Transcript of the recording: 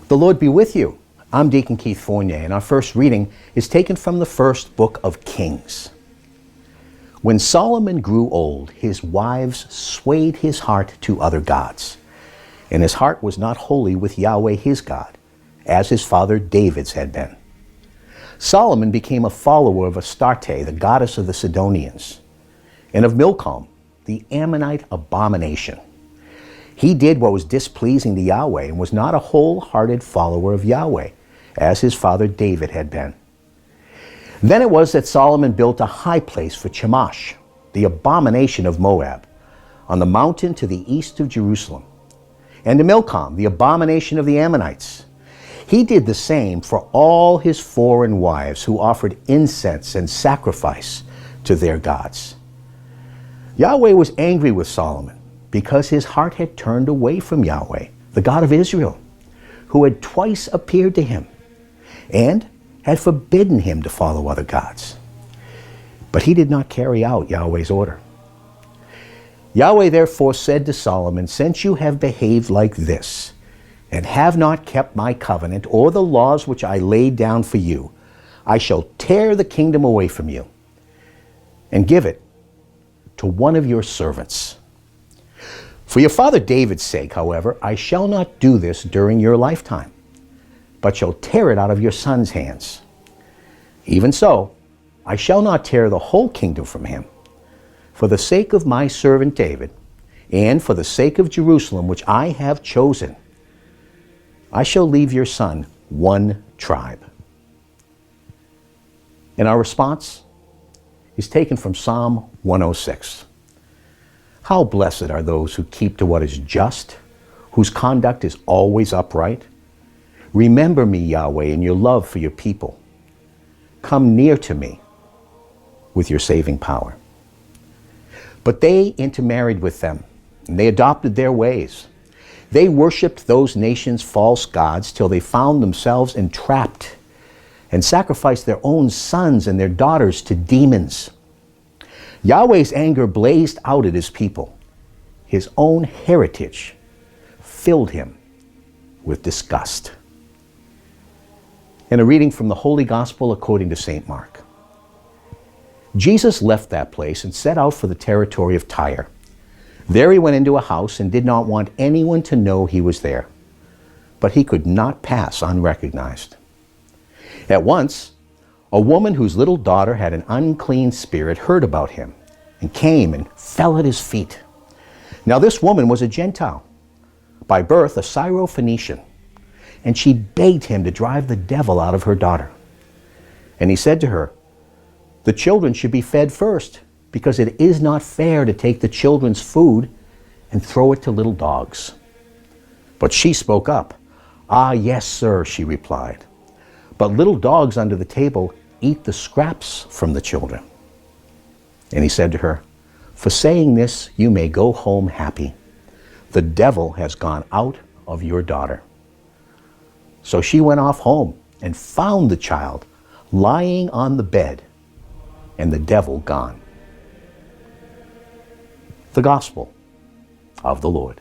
The Lord be with you. I'm Deacon Keith Fournier, and our first reading is taken from the first book of Kings. When Solomon grew old, his wives swayed his heart to other gods, and his heart was not wholly with Yahweh his God, as his father David's had been. Solomon became a follower of Astarte, the goddess of the Sidonians, and of Milcom, the Ammonite abomination. He did what was displeasing to Yahweh and was not a wholehearted follower of Yahweh, as his father David had been. Then it was that Solomon built a high place for Chemosh, the abomination of Moab, on the mountain to the east of Jerusalem, and to Milcom, the abomination of the Ammonites. He did the same for all his foreign wives who offered incense and sacrifice to their gods. Yahweh was angry with Solomon because his heart had turned away from Yahweh, the God of Israel, who had twice appeared to him and had forbidden him to follow other gods. But he did not carry out Yahweh's order. Yahweh therefore said to Solomon, "Since you have behaved like this, and have not kept my covenant or the laws which I laid down for you, I shall tear the kingdom away from you and give it to one of your servants. For your father David's sake, however, I shall not do this during your lifetime, but shall tear it out of your son's hands. Even so, I shall not tear the whole kingdom from him. For the sake of my servant David, and for the sake of Jerusalem, which I have chosen, I shall leave your son one tribe." And our response is taken from Psalm 106. How blessed are those who keep to what is just, whose conduct is always upright. Remember me, Yahweh, in your love for your people. Come near to me with your saving power. But they intermarried with them, and they adopted their ways. They worshipped those nations' false gods till they found themselves entrapped, and sacrificed their own sons and their daughters to demons. Yahweh's anger blazed out at his people. His own heritage filled him with disgust. And a reading from the Holy Gospel according to St. Mark. Jesus left that place and set out for the territory of Tyre. There he went into a house and did not want anyone to know he was there, but he could not pass unrecognized. At once, a woman whose little daughter had an unclean spirit heard about him and came and fell at his feet. Now this woman was a Gentile, by birth a Syro-Phoenician, and she begged him to drive the devil out of her daughter. And he said to her, "The children should be fed first, because it is not fair to take the children's food and throw it to little dogs." But she spoke up. "Ah, yes, sir," she replied. "But little dogs under the table eat the scraps from the children." And he said to her, "For saying this, you may go home happy. The devil has gone out of your daughter." So she went off home and found the child lying on the bed and the devil gone. The Gospel of the Lord.